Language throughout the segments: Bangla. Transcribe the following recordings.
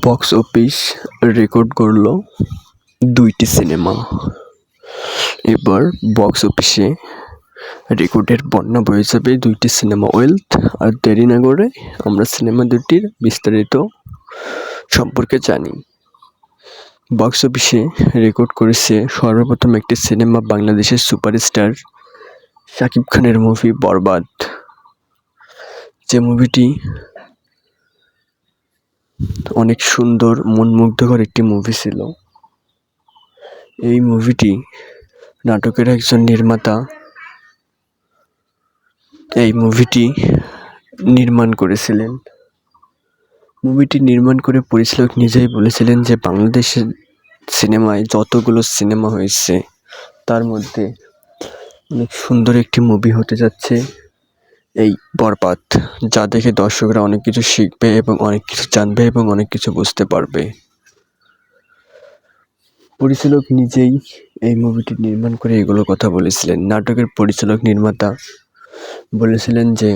বক্স অফিস রেকর্ড করল ২টি সিনেমা। এবার বক্স অফিসে রেকর্ডের বন্যা বয়ে যাবে ২টি সিনেমা। ওয়েলথ আর দেরি না করে আমরা সিনেমা দুটির বিস্তারিত সম্পর্কে জানি। বক্স অফিসে রেকর্ড করেছে সর্বপ্রথম একটি সিনেমা, বাংলাদেশের সুপারস্টার শাকিব খানের মুভি বরবাদ। যে মুভিটি অনেক সুন্দর, মনমুগ্ধকর একটি মুভি ছিল। এই মুভিটি নাটকের একজন নির্মাতা এই মুভিটি নির্মাণ করেছিলেন। মুভিটি নির্মাণ করে পরিচালক নিজেই বলেছিলেন যে বাংলাদেশের সিনেমায় যতগুলো সিনেমা হয়েছে তার মধ্যে অনেক সুন্দর একটি মুভি হতে যাচ্ছে এই বরবাদ, যা দেখে দর্শকরা অনেক কিছু শিখবে এবং অনেক কিছু জানবে এবং অনেক কিছু বুঝতে পারবে। পরিচালক নিজেই এই মুভিটি নির্মাণ করে এগুলো কথা বলেছিলেন। নাটকের পরিচালক নির্মাতা বলেছিলেন যে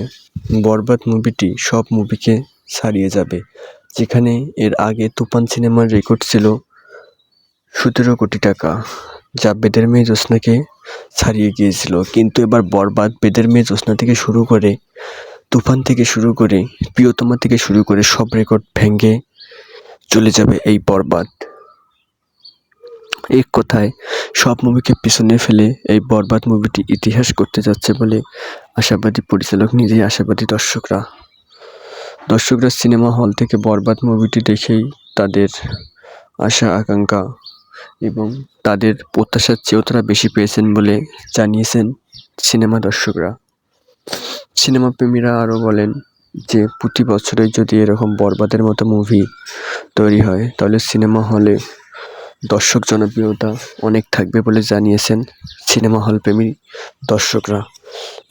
বরবাদ মুভিটি সব মুভিকে ছাড়িয়ে যাবে। যেখানে এর আগে তুফান সিনেমার রেকর্ড ছিল ১৭ কোটি টাকা, যা বেদের মেয়ে জ্যোৎস্নাকে ছাড়িয়ে গিয়েছিল, কিন্তু এবার বরবাদ বেদের মেয়ে জ্যোৎস্না থেকে শুরু করে, তুফান থেকে শুরু করে, প্রিয়তমা থেকে শুরু করে সব রেকর্ড ভেঙে চলে যাবে এই বরবাদ। এক কথায় সব মুভিকে পিছনে ফেলে এই বরবাদ মুভিটি ইতিহাস করতে যাচ্ছে বলে আশাবাদী পরিচালক নিজেই, আশাবাদী দর্শকরা সিনেমা হল থেকে বরবাদ মুভিটি দেখেই তাদের আশা আকাঙ্ক্ষা এবং তাদের প্রত্যাশার চেয়েও তারা বেশি পেয়েছেন বলে জানিয়েছেন সিনেমা দর্শকরা। সিনেমা প্রেমীরা আরও বলেন যে প্রতি বছরই যদি এরকম বরবাদের মতো মুভি তৈরি হয় তাহলে সিনেমা হলে দর্শক জনপ্রিয়তা অনেক থাকবে বলে জানিয়েছেন সিনেমা হল প্রেমী দর্শকরা।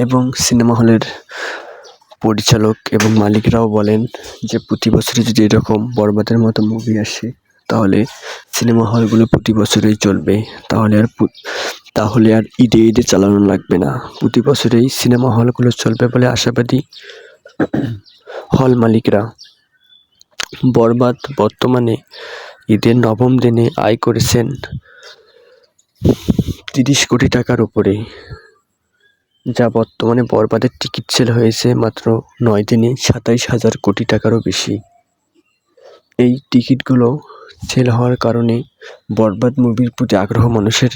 এবং সিনেমা হলের পরিচালক এবং মালিকরাও বলেন যে প্রতি বছরই যদি এরকম বরবাদের মতো মুভি আসে তাহলে সিনেমা হলগুলো প্রতি বছরেই চলবে, তাহলে আর ঈদে চালানো লাগবে না, প্রতি বছরেই সিনেমা হলগুলো চলবে বলে আশাবাদী হল মালিকরা। বরবাদ বর্তমানে ঈদের ৯ম দিনে আয় করেছেন ৩০ কোটি টাকার উপরে, যা বর্তমানে বরবাদের টিকিট সেল হয়েছে মাত্র ৯ দিনে ২৭,০০০ কোটি টাকারও বেশি। এই টিকিটগুলো সেল হওয়ার কারণে বরবাদ মুভির প্রতি আগ্রহ মানুষের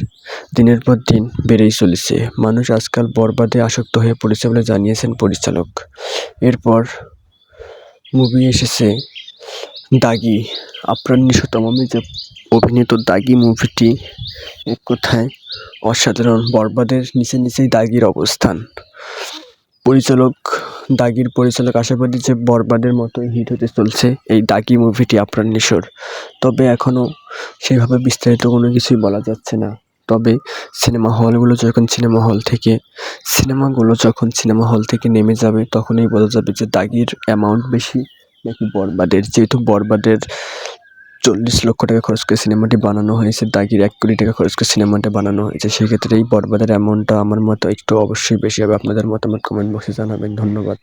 দিনের পর দিন বেড়েই চলেছে। মানুষ আজকাল বরবাদে আসক্ত হয়ে পড়েছে বলে জানিয়েছেন পরিচালক। এরপর মুভি এসেছে দাগি, আফরান নিশো তমামে যে অভিনীত দাগি মুভিটি এক কথায় অসাধারণ। বরবাদের নিচেই দাগির অবস্থান। দাগির পরিচালক আশাবাদী যে বরবাদের মতোই হিট হতে চলছে এই দাগি মুভিটি আফরান নিশোর। তবে এখনও সেভাবে বিস্তারিত কোনো কিছুই বলা যাচ্ছে না। তবে সিনেমাগুলো যখন সিনেমা হল থেকে নেমে যাবে তখনই বোঝা যাবে যে দাগির অ্যামাউন্ট বেশি নাকি বরবাদের। যেহেতু বরবাদের ৪০ লক্ষ টাকা খরচ করে সিনেমাটি বানানো হয়েছে, দাগির ১ কোটি টাকা খরচ করে সিনেমাটা বানানো হয়েছে, সেক্ষেত্রে এই বরবাদের অ্যামাউন্টটা আমার মতো একটু অবশ্যই বেশি হবে। আপনাদের মতামত কমেন্ট বক্সে জানাবেন। ধন্যবাদ।